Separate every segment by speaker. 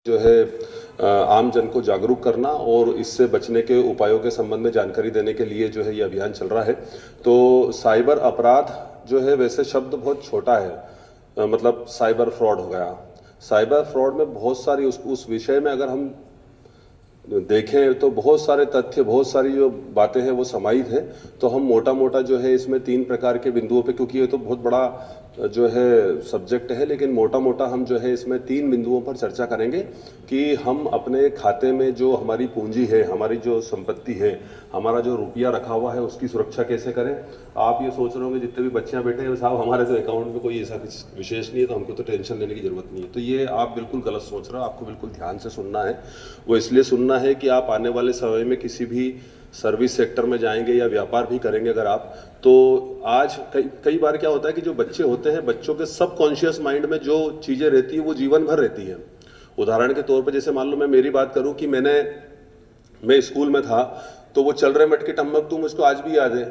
Speaker 1: जो है आम जन को जागरूक करना और इससे बचने के उपायों के संबंध में जानकारी देने के लिए जो है ये अभियान चल रहा है। तो साइबर अपराध जो है वैसे शब्द बहुत छोटा है, मतलब साइबर फ्रॉड हो गया। साइबर फ्रॉड में बहुत सारी उस विषय में अगर हम देखें तो बहुत सारे तथ्य, बहुत सारी जो बातें हैं वो समाहित हैं। तो हम मोटा मोटा जो है इसमें 3 प्रकार के बिंदुओं पे, क्योंकि ये तो बहुत बड़ा जो है सब्जेक्ट है, लेकिन मोटा मोटा हम जो है इसमें 3 बिंदुओं पर चर्चा करेंगे कि हम अपने खाते में जो हमारी पूंजी है, हमारी जो संपत्ति है, हमारा जो रुपया रखा हुआ है उसकी सुरक्षा कैसे करें। आप ये सोच रहे होंगे जितने भी बच्चियां बैठे हैं साहब हमारे तो अकाउंट में कोई ऐसा कुछ विशेष नहीं है तो हमको तो टेंशन लेने की जरूरत नहीं है। तो ये आप बिल्कुल गलत सोच रहे हो। आपको बिल्कुल ध्यान से सुनना है। वो इसलिए सुनना है कि आप आने वाले समय में किसी भी सर्विस सेक्टर में जाएंगे या व्यापार भी करेंगे अगर आप, तो आज कई बार क्या होता है कि जो बच्चे होते हैं, बच्चों के सबकॉन्शियस माइंड में जो चीज़ें रहती है वो जीवन भर रहती है। उदाहरण के तौर पर जैसे मान लो मैं मेरी बात करूं कि मैं स्कूल में था, तो वो चल रहे मटके टम्मक तू मुझको आज भी याद है।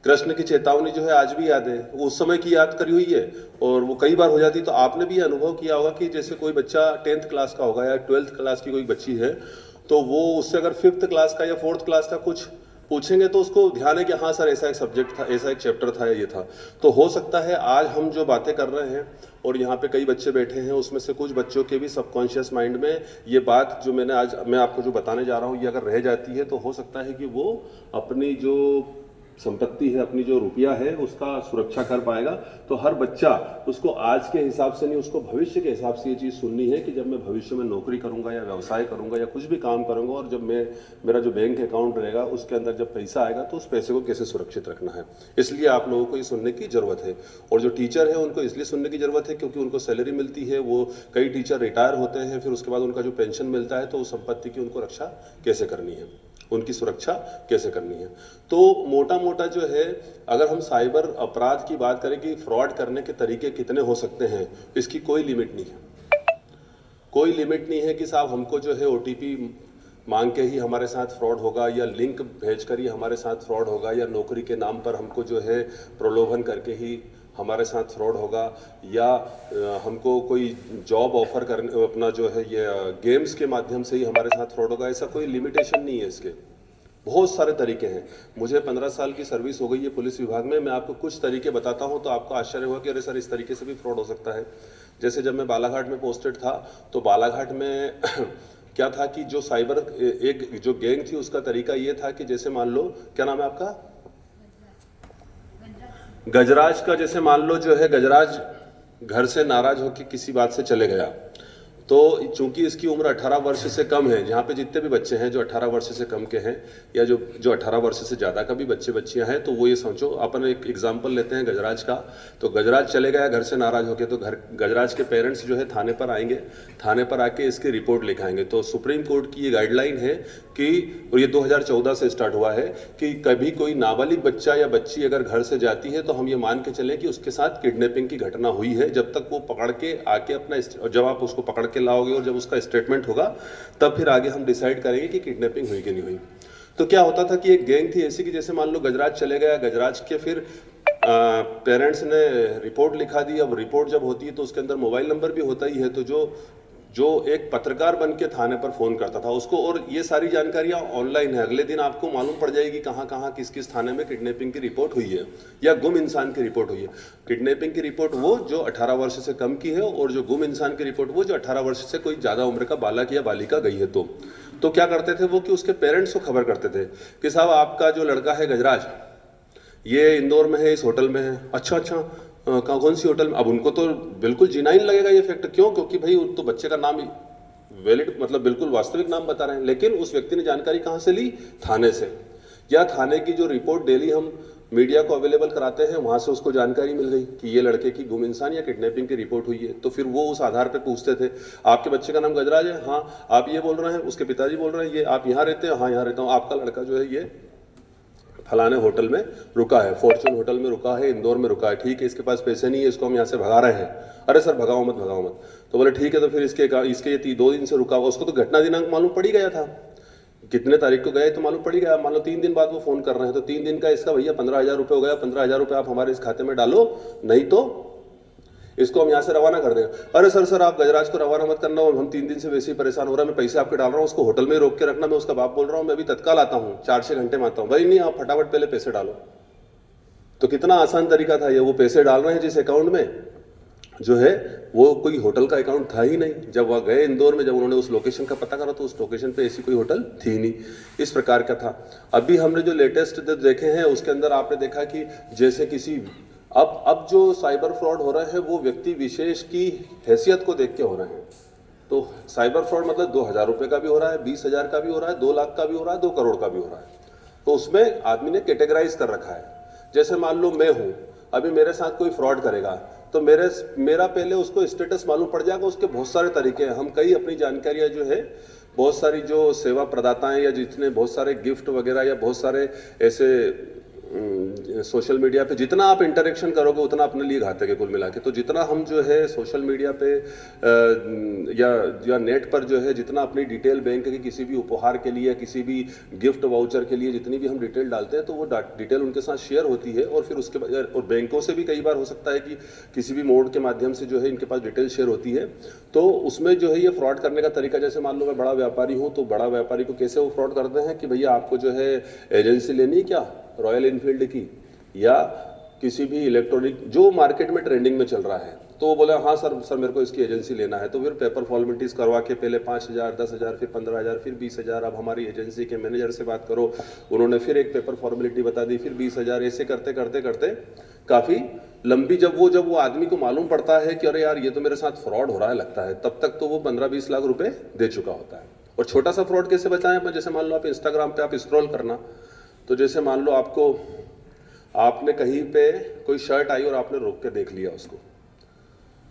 Speaker 1: कृष्ण की चेतावनी जो है आज भी याद है, उस समय की याद करी हुई है और वो कई बार हो जाती। तो आपने भी अनुभव किया होगा कि जैसे कोई बच्चा 10th क्लास का होगा या 12th क्लास की कोई बच्ची है, तो वो उससे अगर 5th क्लास का या 4th क्लास का कुछ पूछेंगे तो उसको ध्यान है कि हाँ सर ऐसा एक सब्जेक्ट था, ऐसा एक चैप्टर था, ये था। तो हो सकता है आज हम जो बातें कर रहे हैं और यहाँ पे कई बच्चे बैठे हैं, उसमें से कुछ बच्चों के भी सबकॉन्शियस माइंड में ये बात जो मैं आपको जो बताने जा रहा हूँ ये अगर रह जाती है, तो हो सकता है कि वो अपनी जो संपत्ति है, अपनी जो रुपया है उसका सुरक्षा कर पाएगा। तो हर बच्चा उसको आज के हिसाब से नहीं, उसको भविष्य के हिसाब से ये चीज़ सुननी है कि जब मैं भविष्य में नौकरी करूंगा या व्यवसाय करूंगा या कुछ भी काम करूंगा और जब मेरा जो बैंक अकाउंट रहेगा उसके अंदर जब पैसा आएगा तो उस पैसे को कैसे सुरक्षित रखना है। इसलिए आप लोगों को ये सुनने की जरूरत है। और जो टीचर है उनको इसलिए सुनने की जरूरत है क्योंकि उनको सैलरी मिलती है, वो कई टीचर रिटायर होते हैं, फिर उसके बाद उनका जो पेंशन मिलता है, तो उस संपत्ति की उनको रक्षा कैसे करनी है, उनकी सुरक्षा कैसे करनी है। तो मोटा मोटा जो है अगर हम साइबर अपराध की बात करें कि फ्रॉड करने के तरीके कितने हो सकते हैं, इसकी कोई लिमिट नहीं है। कोई लिमिट नहीं है कि साहब हमको जो है ओटीपी मांग के ही हमारे साथ फ्रॉड होगा, या लिंक भेजकर ही हमारे साथ फ्रॉड होगा, या नौकरी के नाम पर हमको जो है प्रलोभन करके ही हमारे साथ फ्रॉड होगा, या हमको कोई जॉब ऑफर करने अपना जो है ये गेम्स के माध्यम से ही हमारे साथ फ्रॉड होगा। ऐसा कोई लिमिटेशन नहीं है इसके। बहुत सारे तरीके हैं। मुझे 15 साल की सर्विस हो गई है पुलिस विभाग में। मैं आपको कुछ तरीके बताता हूं तो आपको आश्चर्य होगा कि अरे सर इस तरीके से भी फ्रॉड हो सकता है। जैसे जब मैं बालाघाट में पोस्टेड था, तो बालाघाट में क्या था कि जो साइबर एक जो गैंग थी उसका तरीका ये था कि जैसे मान लो, क्या नाम है आपका? गजराज का। जैसे मान लो जो है गजराज घर से नाराज होकर किसी बात से चले गया, तो चूंकि इसकी उम्र 18 वर्ष से कम है, जहाँ पे जितने भी बच्चे हैं जो 18 वर्ष से कम के हैं या जो 18 वर्ष से ज़्यादा का भी बच्चे बच्चियां हैं, तो वो ये समझो, अपन एक एग्जाम्पल लेते हैं गजराज का। तो गजराज चले गया घर से नाराज होकर, तो गजराज के पेरेंट्स जो है थाने पर आएंगे, थाने पर आके इसकी रिपोर्ट लिखाएंगे। तो सुप्रीम कोर्ट की ये गाइडलाइन है कि, और ये 2014 से स्टार्ट हुआ है, कि कभी कोई नाबालिग बच्चा या बच्ची अगर घर से जाती है तो हम ये मान के चलें कि उसके साथ किडनैपिंग की घटना हुई है। जब तक वो पकड़ के आके अपना, जब आप उसको पकड़ के लाओगे और जब उसका स्टेटमेंट होगा तब फिर आगे हम डिसाइड करेंगे कि किडनैपिंग हुई कि नहीं हुई। तो क्या होता था कि एक गैंग थी ऐसी कि जैसे मान लो गजराज चले गया, गजराज के फिर पेरेंट्स ने रिपोर्ट लिखा दी। अब रिपोर्ट जब होती है तो उसके अंदर मोबाइल नंबर भी होता ही है, तो जो एक पत्रकार बन के थाने पर फोन करता था उसको, और ये सारी जानकारियां ऑनलाइन है, अगले दिन आपको मालूम पड़ जाएगी कहाँ कहाँ किस किस थाने में किडनैपिंग की रिपोर्ट हुई है या गुम इंसान की रिपोर्ट हुई है। किडनैपिंग की रिपोर्ट वो जो 18 वर्ष से कम की है, और जो गुम इंसान की रिपोर्ट वो जो 18 वर्ष से कोई ज्यादा उम्र का बालक या बालिका गई है। तो क्या करते थे वो कि उसके पेरेंट्स को खबर करते थे कि साहब आपका जो लड़का है गजराज, ये इंदौर में है, इस होटल में है। अच्छा अच्छा, कौन सी होटल में? अब उनको तो बिल्कुल जीनाइन लगेगा ये फैक्ट। क्यों? क्योंकि भाई तो बच्चे का नाम वैलिड, मतलब बिल्कुल वास्तविक नाम बता रहे हैं, लेकिन उस व्यक्ति ने जानकारी कहां से ली? थाने से। या थाने की जो रिपोर्ट डेली हम मीडिया को अवेलेबल कराते हैं, वहां से उसको जानकारी मिल गई कि ये लड़के की गुम इंसान या किडनैपिंग की रिपोर्ट हुई है। तो फिर वो उस आधार पर पूछते थे, आपके बच्चे का नाम गजराज है? हाँ। आप ये बोल रहे हैं? उसके पिताजी बोल रहे हैं ये। आप यहाँ रहते हैं? हाँ यहाँ रहता हूँ। आपका लड़का जो है ये फलाने होटल में रुका है, फॉर्चून होटल में रुका है, इंदौर में रुका है। ठीक है, इसके पास पैसे नहीं है, इसको हम यहाँ से भगा रहे हैं। अरे सर भगाओ मत, भगाओ मत। तो बोले ठीक है, तो फिर इसके ये 2 दिन से रुका हुआ। उसको तो घटना दिनांक मालूम पड़ ही गया था, कितने तारीख को गए तो मालूम पड़ ही गया। मान लो 3 दिन बाद वो फोन कर रहे हैं, तो 3 दिन का इसका भैया 15,000 रुपये हो गया। 15,000 रुपये आप हमारे इस खाते में डालो, नहीं तो इसको हम यहाँ से रवाना कर देंगे। अरे सर आप गजराज को रवाना मत करना, हम 3 दिन से वैसे ही परेशान हो रहा है, मैं पैसे आपके डाल रहा हूँ, उसको होटल में ही रोक के रखना, मैं उसका बाप बोल रहा हूँ, मैं अभी तत्काल आता हूँ, 4-6 घंटे में आता हूँ। भाई नहीं, आप फटाफट पहले पैसे डालो। तो कितना आसान तरीका था ये। वो पैसे डाल रहे हैं जिस अकाउंट में, जो है वो कोई होटल का अकाउंट था ही नहीं। जब वह गए इंदौर में, जब उन्होंने उस लोकेशन का पता करा तो उस लोकेशन पे ऐसी कोई होटल थी नहीं। इस प्रकार का था। अभी हमने जो लेटेस्ट देखे हैं उसके अंदर आपने देखा कि जैसे किसी अब जो साइबर फ्रॉड हो रहे हैं वो व्यक्ति विशेष की हैसियत को देख के हो रहे हैं। तो साइबर फ्रॉड मतलब 2,000 रुपये का भी हो रहा है, 20,000 का भी हो रहा है, 2 लाख का भी हो रहा है, 2 करोड़ का भी हो रहा है। तो उसमें आदमी ने कैटेगराइज कर रखा है। जैसे मान लो मैं हूं, अभी मेरे साथ कोई फ्रॉड करेगा तो मेरा पहले उसको स्टेटस मालूम पड़ जाएगा। उसके बहुत सारे तरीके हैं। हम कई अपनी जानकारियां जो है, बहुत सारी जो सेवा प्रदाता हैं या जितने बहुत सारे गिफ्ट वगैरह या बहुत सारे ऐसे सोशल मीडिया पे जितना आप इंटरेक्शन करोगे उतना अपने लिए घातक है कुल मिला के। तो जितना हम जो है सोशल मीडिया पे या नेट पर जो है जितना अपनी डिटेल बैंक की किसी भी उपहार के लिए, किसी भी गिफ्ट वाउचर के लिए जितनी भी हम डिटेल डालते हैं तो वो डिटेल उनके साथ शेयर होती है। और फिर उसके बाद और बैंकों से भी कई बार हो सकता है कि किसी भी मोड के माध्यम से जो है इनके पास डिटेल शेयर होती है। तो उसमें जो है ये फ्रॉड करने का तरीका, जैसे मान लो मैं बड़ा व्यापारी हूँ तो बड़ा व्यापारी को कैसे वो फ्रॉड करते हैं कि भैया आपको जो है एजेंसी लेनी है क्या रॉयल एनफील्ड की या किसी भी इलेक्ट्रॉनिक जो मार्केट में ट्रेंडिंग में चल रहा है। तो वो बोला हाँ सर मेरे को इसकी एजेंसी लेना है। तो फिर पेपर फॉर्मेलिटीज करवा के पहले 5,000, 10,000, फिर 15,000, फिर 20,000। अब हमारी एजेंसी के मैनेजर से बात करो, उन्होंने फिर एक पेपर फॉर्मेलिटी बता दी, फिर 20,000। ऐसे करते करते करते काफ़ी लंबी जब वो आदमी को मालूम पड़ता है कि अरे यार ये तो मेरे साथ फ्रॉड हो रहा है लगता है, तब तक तो वो 15-20 लाख रुपए दे चुका होता है। और छोटा सा फ्रॉड कैसे बचाएं अपन, जैसे मान लो आप इंस्टाग्राम पे आप स्क्रॉल करना, तो जैसे मान लो आपने कहीं पे कोई शर्ट आई और आपने रुक के देख लिया, उसको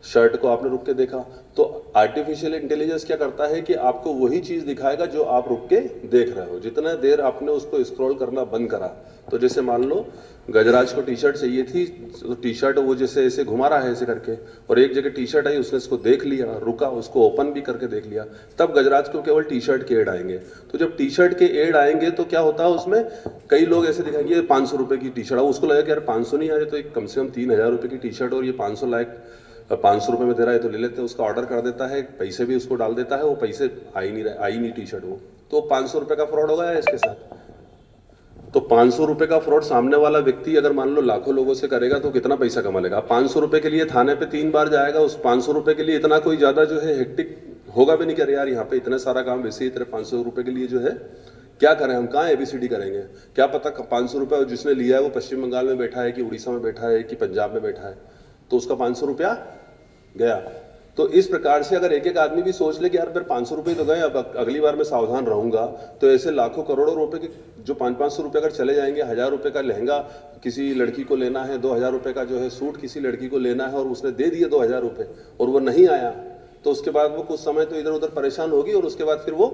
Speaker 1: शर्ट को आपने रुक के देखा, तो आर्टिफिशियल इंटेलिजेंस क्या करता है कि आपको वही चीज दिखाएगा जो आप रुक के देख रहे हो। जितना देर आपने उसको स्क्रॉल करना बंद करा, तो जैसे मान लो गजराज को टी शर्ट चाहिए थी, तो टी शर्ट वो जैसे ऐसे घुमा रहा है ऐसे करके, और एक जगह टी शर्ट आई, उसने इसको देख लिया, रुका, उसको ओपन भी करके देख लिया, तब गजराज को केवल टी शर्ट के एड आएंगे। तो जब टी शर्ट के एड आएंगे तो क्या होता है, उसमें कई लोग ऐसे दिखाएंगे 500 रुपए की टी शर्ट, उसको लगेगा कि यार 500 नहीं आ रही, तो कम से कम 3,000 रुपए की टी शर्ट और ये 500 लाख 500 रुपए में दे रहा है तो ले लेते हैं। उसका ऑर्डर कर देता है, पैसे भी उसको डाल देता है, वो पैसे आई नहीं टी शर्ट वो, तो 500 रुपए का फ्रॉड हो गया है इसके साथ। तो 500 रुपए का फ्रॉड सामने वाला व्यक्ति अगर मान लो लाखों लोगों से करेगा तो कितना पैसा कमा लेगा। 500 रुपए के लिए थाने पे 3 बार जाएगा, उस 500 रुपए के लिए इतना कोई ज्यादा जो है हेक्टिक होगा भी नहीं, कि यार यहाँ पे इतना सारा काम वैसे ही तेरे 500 रुपए के लिए जो है क्या करें, हम कहाँ ABCD करेंगे, क्या पता 500 रुपया जिसने लिया है वो पश्चिम बंगाल में बैठा है कि उड़ीसा में बैठा है कि पंजाब में बैठा है, तो उसका 500 रुपया गया। तो इस प्रकार से अगर एक एक आदमी भी सोच ले कि यार फिर 500 रुपये तो गए, अब अगली बार मैं सावधान रहूंगा, तो ऐसे लाखों करोड़ों रुपए के जो 500-500 रुपये अगर चले जाएंगे, 1,000 रुपये का लहंगा किसी लड़की को लेना है, 2,000 रुपये का जो है सूट किसी लड़की को लेना है और उसने दे दिए 2,000 रुपये और वो नहीं आया, तो उसके बाद वो कुछ समय तो इधर उधर परेशान होगी और उसके बाद फिर वो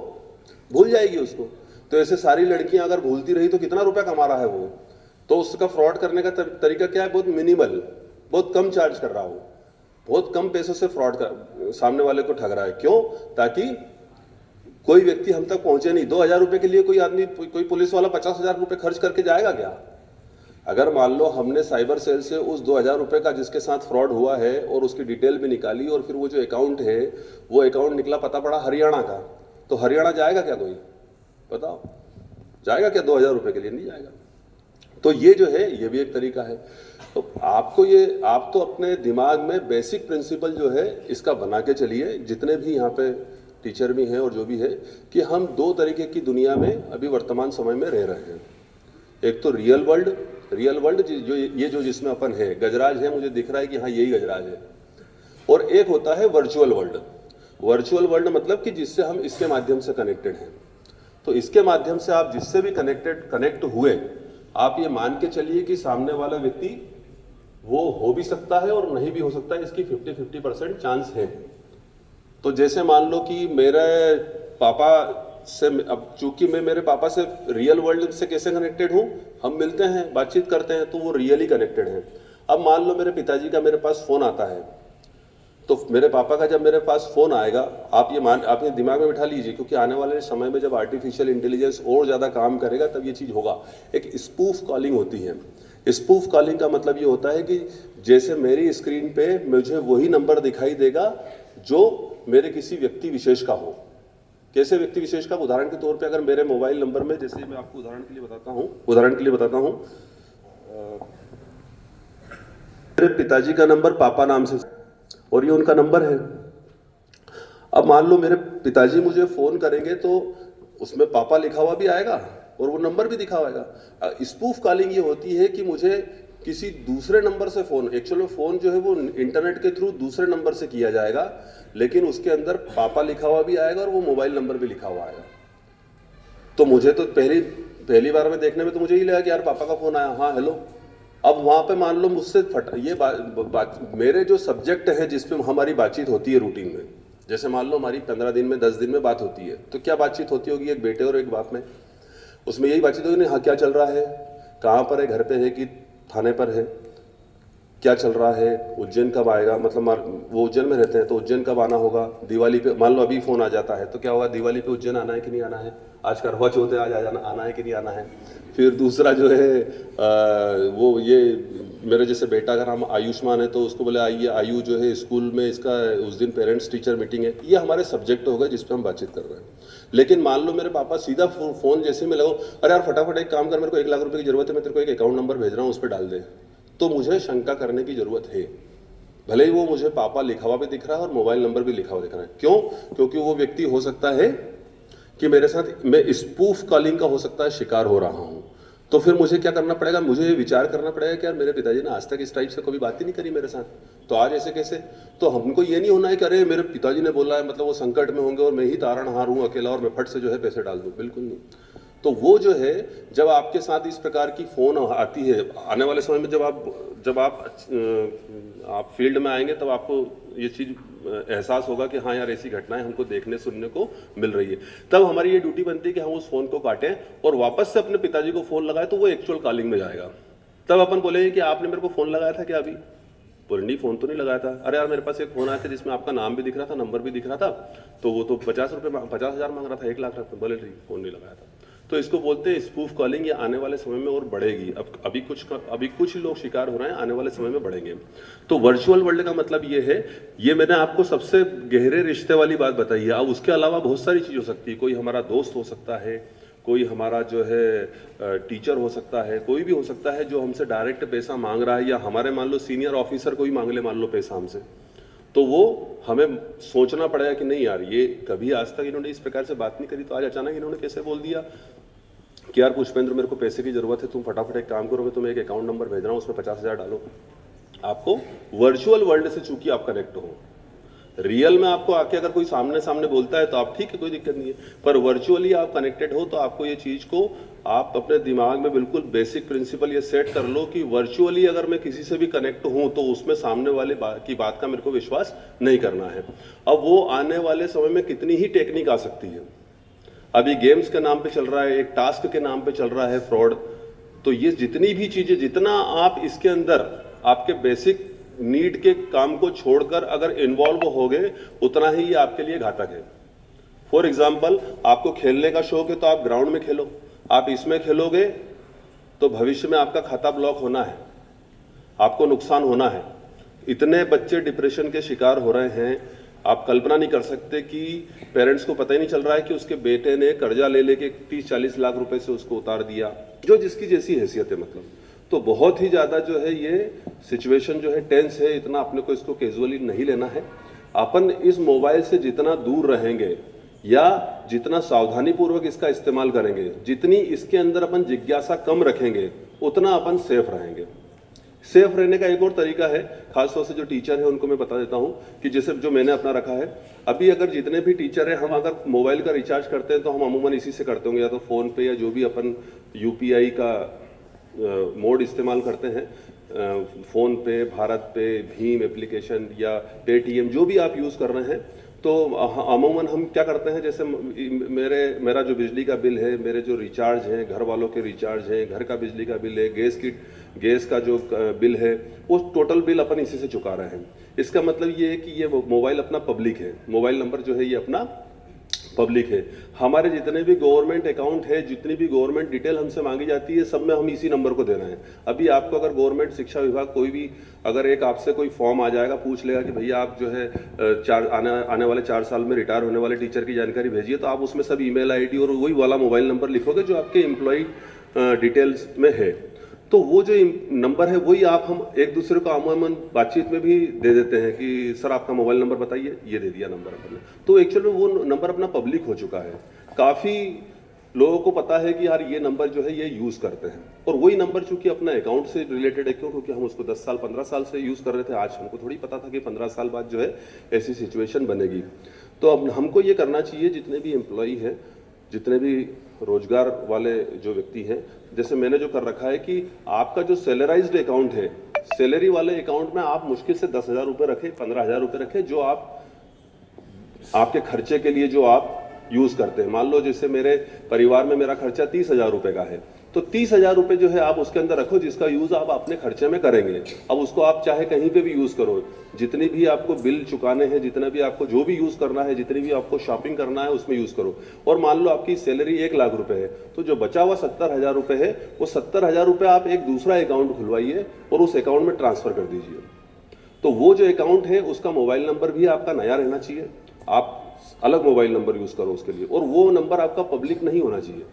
Speaker 1: भूल जाएगी उसको। तो ऐसे सारी लड़कियां अगर भूलती रही तो कितना रुपया कमा रहा है वो। तो उसका फ्रॉड करने का तरीका क्या है, बहुत मिनिमल, बहुत कम चार्ज कर रहा हो, बहुत कम पैसों से फ्रॉड कर सामने वाले को ठग रहा है। क्यों? ताकि कोई व्यक्ति हम तक पहुंचे नहीं। 2,000 रुपए के लिए कोई आदमी, कोई पुलिस वाला 50,000 रुपए खर्च करके जाएगा क्या? अगर मान लो हमने साइबर सेल से उस 2,000 रुपए का जिसके साथ फ्रॉड हुआ है और उसकी डिटेल भी निकाली और फिर वो जो अकाउंट है वो अकाउंट निकला पता पड़ा हरियाणा का, तो हरियाणा जाएगा क्या कोई? बताओ, जाएगा क्या 2,000 रुपए के लिए? नहीं जाएगा। तो ये जो है ये भी एक तरीका है। तो आप तो अपने दिमाग में बेसिक प्रिंसिपल जो है इसका बना के चलिए, जितने भी यहाँ पे टीचर भी हैं और जो भी है, कि हम 2 तरीके की दुनिया में अभी वर्तमान समय में रह रहे हैं। एक तो रियल वर्ल्ड जो जिसमें अपन है, गजराज है, मुझे दिख रहा है कि हाँ यही गजराज है, और एक होता है वर्चुअल वर्ल्ड मतलब कि जिससे हम इसके माध्यम से कनेक्टेड हैं। तो इसके माध्यम से आप जिससे भी कनेक्ट हुए, आप ये मान के चलिए कि सामने वाला व्यक्ति वो हो भी सकता है और नहीं भी हो सकता है, इसकी 50-50% चांस है। तो जैसे मान लो कि मेरे पापा से, अब चूंकि मैं मेरे पापा से रियल वर्ल्ड से कैसे कनेक्टेड हूं, हम मिलते हैं, बातचीत करते हैं, तो वो रियली कनेक्टेड है। अब मान लो मेरे पिताजी का मेरे पास फोन आता है, तो मेरे पापा का जब मेरे पास फोन आएगा, आप ये दिमाग में बिठा लीजिए, क्योंकि आने वाले समय में जब आर्टिफिशियल इंटेलिजेंस और ज्यादा काम करेगा तब ये चीज होगा। एक स्पूफ कॉलिंग होती है, स्पूफ कॉलिंग का मतलब ये होता है कि जैसे मेरी स्क्रीन पे मुझे वही नंबर दिखाई देगा जो मेरे किसी व्यक्ति विशेष का हो। कैसे व्यक्ति विशेष का? उदाहरण के तौर पे अगर मेरे मोबाइल नंबर में, जैसे मैं आपको उदाहरण के लिए बताता हूं, मेरे पिताजी का नंबर पापा नाम से और ये उनका नंबर है। अब मान लो मेरे पिताजी मुझे फोन करेंगे तो उसमें पापा लिखा हुआ भी आएगा और वो नंबर भी दिखा होगा। स्पूफ कॉलिंग ये होती है कि मुझे किसी दूसरे नंबर से फोन, एक्चुअली फोन जो है वो इंटरनेट के थ्रू दूसरे नंबर से किया जाएगा, लेकिन उसके अंदर पापा लिखा हुआ भी आएगा और वो मोबाइल नंबर भी लिखा हुआ आएगा। तो मुझे तो पहली बार में देखने में तो मुझे ही लगा कि यार पापा का फोन आया, हाँ हेलो। अब वहां पे मान लो मुझसे ये मेरे जो सब्जेक्ट है जिसपे हमारी बातचीत होती है रूटीन में, जैसे मान लो हमारी 15 दिन में 10 दिन में बात होती है, तो क्या बातचीत होती होगी एक बेटे और एक बाप में? उसमें यही बातचीत होगी, हाँ क्या चल रहा है, कहाँ पर है, घर पे है कि थाने पर है, क्या चल रहा है, उज्जैन कब आएगा, मतलब वो उज्जैन में रहते हैं तो उज्जैन कब आना होगा, दिवाली पे मान लो अभी फोन आ जाता है तो क्या होगा, दिवाली पे उज्जैन आना है कि नहीं आना है, आज करवा चौथ है आज आना है कि नहीं आना है। फिर दूसरा जो है वो ये मेरे जैसे बेटा का नाम आयुष्मान है तो उसको बोले आइए आयु जो है स्कूल में इसका उस दिन पेरेंट्स टीचर मीटिंग है। ये हमारे सब्जेक्ट हो गए जिस पे हम बातचीत कर रहे हैं। लेकिन मान लो मेरे पापा सीधा फोन जैसे मैं लगाओ, अरे यार फटाफट एक काम कर, मेरे को 1 लाख रुपए की जरूरत है, मैं तेरे को एक अकाउंट नंबर भेज रहा हूँ उस पर डाल दे, तो मुझे शंका करने की जरूरत है। भले ही वो मुझे पापा लिखा हुआ भी दिख रहा है और मोबाइल नंबर भी लिखा हुआ दिख रहा है। क्यों? क्योंकि वो व्यक्ति हो सकता है कि मेरे साथ मैं स्पूफ कॉलिंग का हो सकता है शिकार हो रहा हूं। तो फिर मुझे क्या करना पड़ेगा? मुझे ये विचार करना पड़ेगा कि यार मेरे पिताजी ने आज तक इस टाइप से कभी बात ही नहीं करी मेरे साथ, तो आज ऐसे कैसे? तो हमको ये नहीं होना है कि अरे मेरे पिताजी ने बोला है मतलब वो संकट में होंगे और मैं ही तारणहार हूं अकेला और मैं फट से जो है पैसे डाल दूं, बिल्कुल नहीं। तो वो जो है जब आपके साथ इस प्रकार की फोन आती है, आने वाले समय में जब आप फील्ड में आएंगे तब आपको ये चीज एहसास होगा कि हाँ यार ऐसी घटनाएं हमको देखने सुनने को मिल रही है। तब हमारी ये ड्यूटी बनती है कि हम उस फोन को काटें और वापस से अपने पिताजी को फोन लगाए तो वो एक्चुअल कॉलिंग में जाएगा। तब अपन बोलेंगे कि आपने मेरे को फोन लगाया था क्या अभी? बोले नहीं फोन तो नहीं लगाया था। अरे यार मेरे पास एक फोन आया था जिसमें आपका नाम भी दिख रहा था, नंबर भी दिख रहा था, तो वो तो 50,000 मांग रहा था, 1 लाख रखा। बोले नहीं फोन नहीं लगाया था। तो इसको बोलते हैं स्पूफ कॉलिंग। ये आने वाले समय में और बढ़ेगी। अब अभी कुछ लोग शिकार हो रहे हैं, आने वाले समय में बढ़ेंगे। तो वर्चुअल वर्ल्ड का मतलब ये है, ये मैंने आपको सबसे गहरे रिश्ते वाली बात बताई है। अब उसके अलावा बहुत सारी चीज हो सकती है। कोई हमारा दोस्त हो सकता है, कोई हमारा जो है टीचर हो सकता है, कोई भी हो सकता है जो हमसे डायरेक्ट पैसा मांग रहा है, या हमारे मान लो सीनियर ऑफिसर कोई मांग ले मान लो पैसा हमसे, तो वो हमें सोचना पड़ेगा कि नहीं यार ये कभी आज तक इन्होंने इस प्रकार से बात नहीं करी, तो आज अचानक इन्होंने कैसे बोल दिया कि यार पुष्पेंद्र मेरे को पैसे की जरूरत है, तुम फटाफट एक काम करो, मैं तुम्हें एक अकाउंट नंबर भेज रहा हूँ उसमें 50,000 डालो। आपको वर्चुअल वर्ल्ड से चूंकि आप कनेक्ट हो, रियल में आपको आके अगर कोई सामने सामने बोलता है तो आप ठीक है, कोई दिक्कत नहीं है, पर वर्चुअली आप कनेक्टेड हो तो आपको ये चीज को आप अपने दिमाग में बिल्कुल बेसिक प्रिंसिपल ये सेट कर लो कि वर्चुअली अगर मैं किसी से भी कनेक्ट हूं तो उसमें सामने वाले की बात का मेरे को विश्वास नहीं करना है। अब वो आने वाले समय में कितनी ही टेक्निक आ सकती है। अभी गेम्स के नाम पे चल रहा है, एक टास्क के नाम पे चल रहा है फ्रॉड। तो ये जितनी भी चीजें, जितना आप इसके अंदर आपके बेसिक नीड के काम को छोड़कर अगर इन्वॉल्व हो गए, उतना ही ये आपके लिए घातक है। फॉर एग्जाम्पल, आपको खेलने का शौक है तो आप ग्राउंड में खेलो, आप इसमें खेलोगे तो भविष्य में आपका खाता ब्लॉक होना है, आपको नुकसान होना है। इतने बच्चे डिप्रेशन के शिकार हो रहे हैं, आप कल्पना नहीं कर सकते कि पेरेंट्स को पता ही नहीं चल रहा है कि उसके बेटे ने कर्जा ले लेके 30-40 लाख रुपए से उसको उतार दिया, जो जिसकी जैसी हैसियत है मतलब। तो बहुत ही ज्यादा जो है ये सिचुएशन जो है टेंस है, इतना अपने को इसको कैजुअली नहीं लेना है। अपन इस मोबाइल से जितना दूर रहेंगे या जितना सावधानी पूर्वक इसका इस्तेमाल करेंगे, जितनी इसके अंदर अपन जिज्ञासा कम रखेंगे, उतना अपन सेफ रहेंगे। सेफ रहने का एक और तरीका है, खासतौर से जो टीचर है उनको मैं बता देता हूं कि जैसे जो मैंने अपना रखा है, अभी अगर जितने भी टीचर हैं, हम अगर मोबाइल का रिचार्ज करते हैं तो हम अमूमन इसी से करते होंगे, या तो फोन पे या जो भी अपन यूपीआई का मोड इस्तेमाल करते हैं, फोन पे, भारत पे, भीम एप्लीकेशन या पेटीएम, जो भी आप यूज कर रहे हैं, तो अमूमन हम क्या करते हैं, जैसे मेरा जो बिजली का बिल है, मेरे जो रिचार्ज है, घर वालों के रिचार्ज है, घर का बिजली का बिल है, गैस का जो बिल है, वो टोटल बिल अपन इसी से चुका रहे हैं। इसका मतलब ये है कि ये मोबाइल अपना पब्लिक है, मोबाइल नंबर जो है ये अपना पब्लिक है। हमारे जितने भी गवर्नमेंट अकाउंट है, जितनी भी गवर्नमेंट डिटेल हमसे मांगी जाती है, सब में हम इसी नंबर को दे रहे हैं। अभी आपको अगर गवर्नमेंट शिक्षा विभाग कोई भी अगर एक आपसे कोई फॉर्म आ जाएगा, पूछ लेगा कि भैया आप जो है आने वाले 4 साल में रिटायर होने वाले टीचर की जानकारी भेजिए, तो आप उसमें सब ईमेल आईडी और वही वाला मोबाइल नंबर लिखोगे जो आपके एम्प्लॉय डिटेल्स में है। तो वो जो नंबर है वही आप हम एक दूसरे को अमूमन बातचीत में भी दे देते हैं कि सर आपका मोबाइल नंबर बताइए, ये दे दिया नंबर अपने। तो एक्चुअल में वो नंबर अपना पब्लिक हो चुका है। काफ़ी लोगों को पता है कि यार ये नंबर जो है ये यूज़ करते हैं, और वही नंबर चूंकि अपना अकाउंट से रिलेटेड है, क्यों? क्योंकि हम उसको 10 साल 15 साल से यूज़ कर रहे थे। आज हमको थोड़ी पता था कि 15 साल बाद जो है ऐसी सिचुएशन बनेगी। तो अब हमको ये करना चाहिए, जितने भी एम्प्लॉई हैं, जितने भी रोजगार वाले जो व्यक्ति हैं, जैसे मैंने जो कर रखा है कि आपका जो सैलराइज्ड अकाउंट है, सैलरी वाले अकाउंट में आप मुश्किल से 10,000 रुपये रखें, 15,000 रुपये रखें, जो आपके खर्चे के लिए जो आप यूज करते हैं। मान लो जैसे मेरे परिवार में मेरा खर्चा 30,000 रुपये का है, तो 30,000 रुपये जो है आप उसके अंदर रखो, जिसका यूज आप अपने खर्चे में करेंगे। अब उसको आप चाहे कहीं पे भी यूज करो, जितनी भी आपको बिल चुकाने हैं, जितना भी आपको जो भी यूज करना है, जितनी भी आपको शॉपिंग करना है, उसमें यूज करो। और मान लो आपकी सैलरी 1 लाख रुपए है, तो जो बचा हुआ 70,000 रुपये है, वो 70,000 रुपये आप एक दूसरा अकाउंट खुलवाइए और उस अकाउंट में ट्रांसफर कर दीजिए। तो वो जो अकाउंट है उसका मोबाइल नंबर भी आपका नया रहना चाहिए, आप अलग मोबाइल नंबर यूज करो उसके लिए, और वो नंबर आपका पब्लिक नहीं होना चाहिए,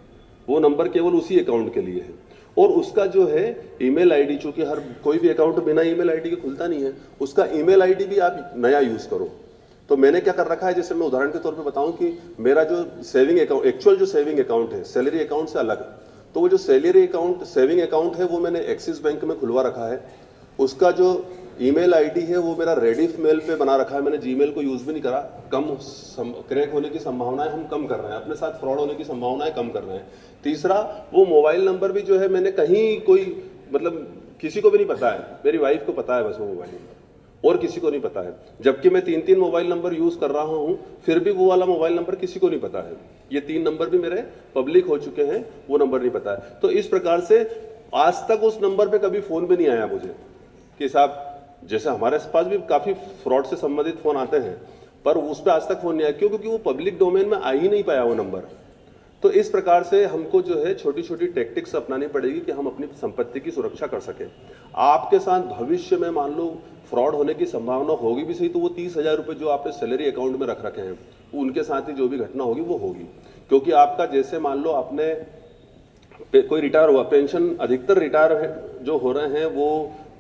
Speaker 1: वो नंबर केवल उसी अकाउंट के लिए है। और उसका जो है ईमेल आईडी, चूंकि हर कोई भी अकाउंट बिना ईमेल आईडी के खुलता नहीं है, उसका ईमेल आईडी भी आप नया यूज करो। तो मैंने क्या कर रखा है, जैसे मैं उदाहरण के तौर पे बताऊं कि मेरा जो सेविंग अकाउंट, एक्चुअल जो सेविंग अकाउंट है सैलरी अकाउंट से अलग, तो वो जो सैलरी अकाउंट सेविंग अकाउंट है वो मैंने एक्सिस बैंक में खुलवा रखा है। उसका जो ईमेल आईडी है वो मेरा रेडिफ मेल पे बना रखा है, मैंने जीमेल को यूज भी नहीं करा। क्रैक होने की संभावनाएं हम कम कर रहे हैं, अपने साथ फ्रॉड होने की संभावनाएं कम कर रहे हैं। तीसरा, वो मोबाइल नंबर भी जो है मैंने कहीं कोई मतलब किसी को भी नहीं पता है, मेरी वाइफ को पता है बस वो मोबाइल नंबर, और किसी को नहीं पता है। जबकि मैं 3-3 मोबाइल नंबर यूज कर रहा हूं, फिर भी वो वाला मोबाइल नंबर किसी को नहीं पता है। ये 3 नंबर भी मेरे पब्लिक हो चुके हैं, वो नंबर नहीं पता है। तो इस प्रकार से आज तक उस नंबर पे कभी फोन भी नहीं आया मुझे कि साहब, जैसे हमारे पास भी काफी फ्रॉड से संबंधित फोन आते हैं, पर उस पर आज तक फोन नहीं आया। क्यों? क्योंकि वो पब्लिक डोमेन में आ ही नहीं पाया वो नंबर। तो इस प्रकार से हमको जो है छोटी छोटी टेक्टिक्स अपनानी पड़ेगी कि हम अपनी संपत्ति की सुरक्षा कर सकें। आपके साथ भविष्य में मान लो फ्रॉड होने की संभावना होगी भी सही, तो वो 30,000 रुपये जो आपने सैलरी अकाउंट में रख रखे हैं, उनके साथ ही जो भी घटना होगी वो होगी। क्योंकि आपका जैसे मान लो आपने कोई रिटायर हुआ, पेंशन अधिकतर रिटायर जो हो रहे हैं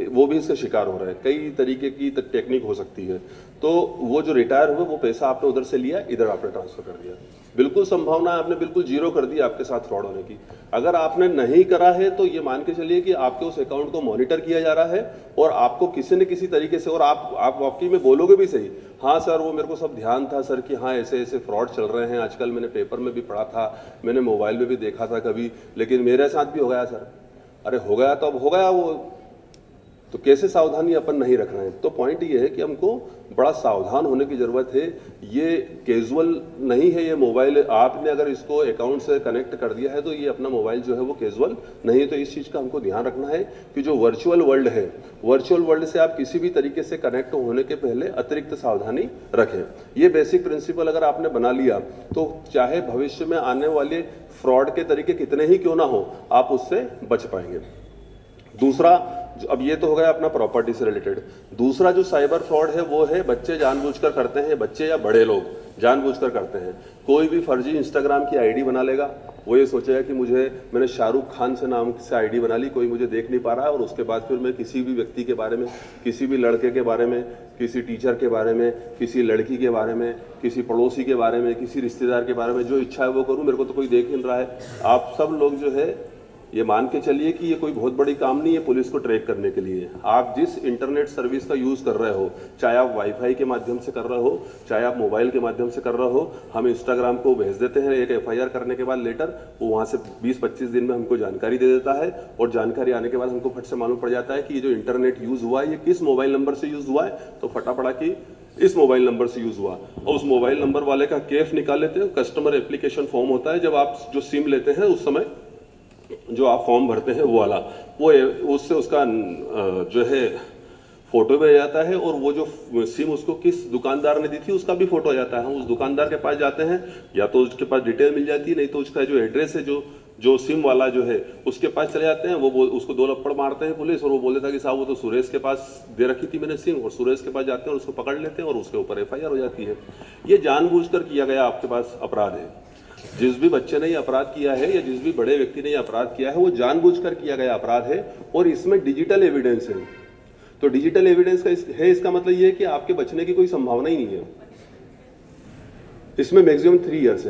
Speaker 1: वो भी इसके शिकार हो रहे हैं। कई तरीके की टेक्निक हो सकती है। तो वो जो रिटायर हुए वो पैसा आपने उधर से लिया, इधर आपने ट्रांसफर कर दिया, बिल्कुल संभावना आपने बिल्कुल जीरो कर दी आपके साथ फ्रॉड होने की। अगर आपने नहीं करा है तो ये मान के चलिए कि आपके उस अकाउंट को मॉनिटर किया जा रहा है, और आपको किसी न किसी तरीके से, और आप वाकई में बोलोगे भी सही, हाँ सर वो मेरे को सब ध्यान था सर कि हाँ ऐसे ऐसे फ्रॉड चल रहे हैं आजकल, मैंने पेपर में भी पढ़ा था, मैंने मोबाइल में भी देखा था कभी, लेकिन मेरे साथ भी हो गया सर। अरे हो गया तो अब हो गया, वो तो कैसे सावधानी अपन नहीं रख रहे हैं। तो पॉइंट ये है कि हमको बड़ा सावधान होने की जरूरत है। ये कैजुअल नहीं है, ये मोबाइल आपने अगर इसको अकाउंट से कनेक्ट कर दिया है तो ये अपना मोबाइल जो है वो कैजुअल नहीं है। तो इस चीज़ का हमको ध्यान रखना है कि जो वर्चुअल वर्ल्ड है, वर्चुअल वर्ल्ड से आप किसी भी तरीके से कनेक्ट होने के पहले अतिरिक्त सावधानी रखें। ये बेसिक प्रिंसिपल अगर आपने बना लिया तो चाहे भविष्य में आने वाले फ्रॉड के तरीके कितने ही क्यों ना हो, आप उससे बच पाएंगे। दूसरा, अब ये तो हो गया अपना प्रॉपर्टी से रिलेटेड। दूसरा जो साइबर फ्रॉड है वो है बच्चे जानबूझकर करते हैं, बच्चे या बड़े लोग जानबूझकर करते हैं। कोई भी फर्जी इंस्टाग्राम की आईडी बना लेगा, वो ये सोचेगा कि मैंने शाहरुख खान से नाम से आईडी बना ली, कोई मुझे देख नहीं पा रहा है, और उसके बाद फिर मैं किसी भी व्यक्ति के बारे में, किसी भी लड़के के बारे में, किसी टीचर के बारे में, किसी लड़की के बारे में, किसी पड़ोसी के बारे में, किसी रिश्तेदार के बारे में, जो इच्छा है वो करूं, मेरे को तो कोई देख नहीं रहा है। आप सब लोग जो है ये मान के चलिए कि ये कोई बहुत बड़ी काम नहीं है पुलिस को ट्रैक करने के लिए। आप जिस इंटरनेट सर्विस का यूज़ कर रहे हो, चाहे आप वाईफाई के माध्यम से कर रहे हो, चाहे आप मोबाइल के माध्यम से कर रहे हो, हम इंस्टाग्राम को भेज देते हैं एक FIR करने के बाद लेटर, वो वहाँ से 20-25 दिन में हमको जानकारी दे देता है, और जानकारी आने के बाद हमको फट से मालूम पड़ जाता है कि ये जो इंटरनेट यूज़ हुआ है ये किस मोबाइल नंबर से यूज़ हुआ है। तो फटाफड़ा कि इस मोबाइल नंबर से यूज़ हुआ, और उस मोबाइल नंबर वाले का केफ निकाल लेते हैं। कस्टमर एप्लीकेशन फॉर्म होता है, जब आप जो सिम लेते हैं उस समय जो आप फॉर्म भरते हैं वो वाला, वो उससे उसका जो है फोटो भी आ जाता है और वो जो सिम उसको किस दुकानदार ने दी थी उसका भी फोटो आ जाता है। हम उस दुकानदार के पास जाते हैं, या तो उसके पास डिटेल मिल जाती है, नहीं तो उसका जो एड्रेस है, जो सिम वाला जो है उसके पास चले जाते हैं। वो उसको 2 लप्पड़ मारते हैं पुलिस, और वो बोल देता है कि साहब वो तो सुरेश के पास दे रखी थी मैंने सिम, और सुरेश के पास जाते हैं और उसको पकड़ लेते हैं और उसके ऊपर FIR हो जाती है। ये जानबूझकर किया गया आपके पास अपराध है। जिस भी बच्चे ने ये अपराध किया है या जिस भी बड़े व्यक्ति ने ये अपराध किया है, वो जानबूझकर किया गया अपराध है, और इसमें डिजिटल एविडेंस है। तो डिजिटल एविडेंस का है, इसका मतलब ये है कि आपके बचने की कोई संभावना ही नहीं है। इसमें मैक्सिमम 3 इयर्स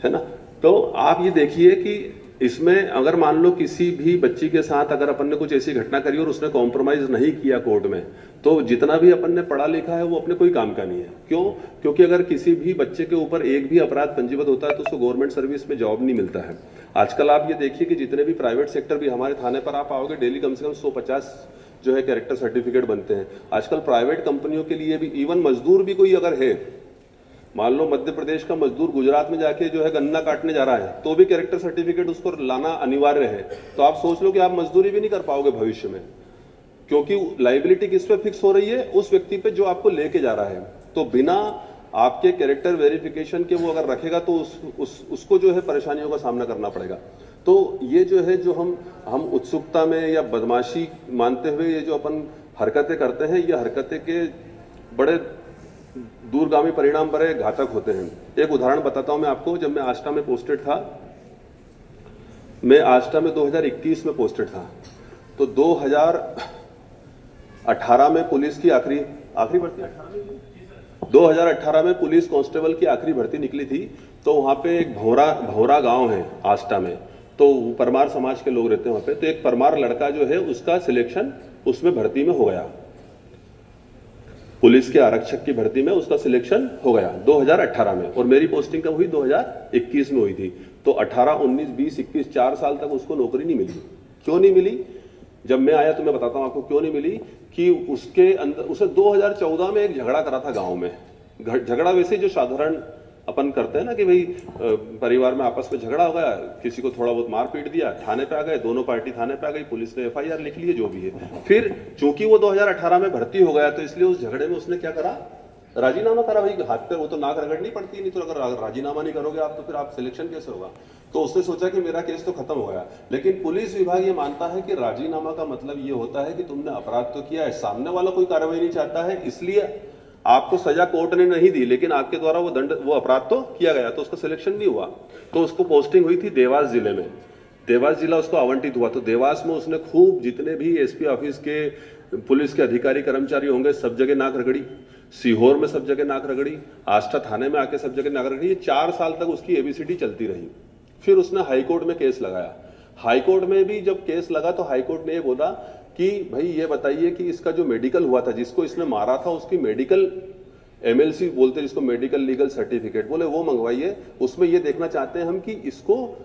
Speaker 1: है ना। तो आप ये देखिए कि इसमें अगर मान लो किसी भी बच्ची के साथ अगर अपन ने कुछ ऐसी घटना करी और उसने कॉम्प्रोमाइज नहीं किया कोर्ट में, तो जितना भी अपन ने पढ़ा लिखा है वो अपने कोई काम का नहीं है। क्यों? क्योंकि अगर किसी भी बच्चे के ऊपर एक भी अपराध पंजीबद्ध होता है तो उसको गवर्नमेंट सर्विस में जॉब नहीं मिलता है। आजकल आप ये देखिए कि जितने भी प्राइवेट सेक्टर भी हमारे थाने पर आप आओगे, डेली कम से कम 150 जो है कैरेक्टर सर्टिफिकेट बनते हैं। आजकल प्राइवेट कंपनियों के लिए भी, इवन मजदूर भी कोई अगर है, मान लो मध्य प्रदेश का मजदूर गुजरात में जाके जो है गन्ना काटने जा रहा है, तो भी कैरेक्टर सर्टिफिकेट उसको लाना अनिवार्य है। तो आप सोच लो कि आप मजदूरी भी नहीं कर पाओगे भविष्य में, क्योंकि लाइबिलिटी किस पे फिक्स हो रही है? उस व्यक्ति पे जो आपको लेके जा रहा है। तो बिना आपके कैरेक्टर वेरिफिकेशन के वो अगर रखेगा तो उसको जो है परेशानियों का सामना करना पड़ेगा। तो ये जो है, जो हम उत्सुकता में या बदमाशी मानते हुए ये जो अपन हरकतें करते हैं, ये हरकतें के बड़े दूरगामी परिणाम बड़े घातक होते हैं। एक उदाहरण बताता हूं मैं आपको। जब मैं आष्टा में पोस्टेड था, मैं आष्टा में 2021 में पोस्टेड था, तो 2018 में पुलिस की आखिरी भर्ती 2018 में पुलिस कांस्टेबल की आखिरी भर्ती निकली थी। तो वहां पे एक भौरा गांव है आष्टा में, तो परमार समाज के लोग रहते हैं वहां पे। तो एक परमार लड़का जो है उसका सिलेक्शन उसमें भर्ती में हो गया, पुलिस के आरक्षक की भर्ती में उसका सिलेक्शन हो गया 2018 में, और मेरी पोस्टिंग कब हुई? 2021 में हुई थी। तो 18, 19, 20, 21 4 साल तक उसको नौकरी नहीं मिली। क्यों नहीं मिली? जब मैं आया तो मैं बताता हूं आपको क्यों नहीं मिली। कि उसके अंदर उसे 2014 में एक झगड़ा करा था गांव में। झगड़ा वैसे जो साधारण अपन करते हैं ना, कि भाई परिवार में आपस में झगड़ा हो गया, किसी को थोड़ा बहुत मार पीट दिया, थाने पे आ गए, दोनों पार्टी थाने पे आ गई, पुलिस ने FIR लिख ली है, जो भी है। फिर चूंकि वो 2018 में भर्ती हो गया, तो इसलिए उस झगड़े में उसने क्या करा? राजीनामा करा। भाई हाथ पे वो तो नाक रगड़नी पड़ती है, नहीं तो अगर राजीनामा नहीं करोगे आप तो फिर आप सिलेक्शन कैसे होगा? तो उसने सोचा कि मेरा केस तो खत्म हो गया। लेकिन पुलिस विभाग ये मानता है कि राजीनामा का मतलब ये होता है कि तुमने अपराध तो किया है, सामने वाला कोई कार्रवाई नहीं चाहता है, इसलिए आपको सजा कोर्ट ने नहीं दी, लेकिन आपके द्वारा वो अपराध तो किया गया, तो उसका सिलेक्शन नहीं हुआ। तो उसको पोस्टिंग हुई थी देवास जिले में। देवास जिला उसको आवंटित हुआ। तो देवास में उसने खूब जितने भी SP ऑफिस के पुलिस के अधिकारी कर्मचारी होंगे सब जगह नाक रगड़ी, सीहोर में सब जगह नाक रगड़ी, आष्टा थाने में आके सब जगह नाक रगड़ी। ये 4 साल तक उसकी ABCD चलती रही। फिर उसने हाईकोर्ट में केस लगाया। हाईकोर्ट में भी जब केस लगा तो हाईकोर्ट ने ये बोला कि भाई ये बताइए कि इसका जो मेडिकल हुआ था, जिसको इसने मारा था, उसकी मेडिकल MLC बोलते हैं जिसको, मेडिकल लीगल सर्टिफिकेट बोले, वो मंगवाइए। उसमें ये देखना चाहते हैं हम कि इसको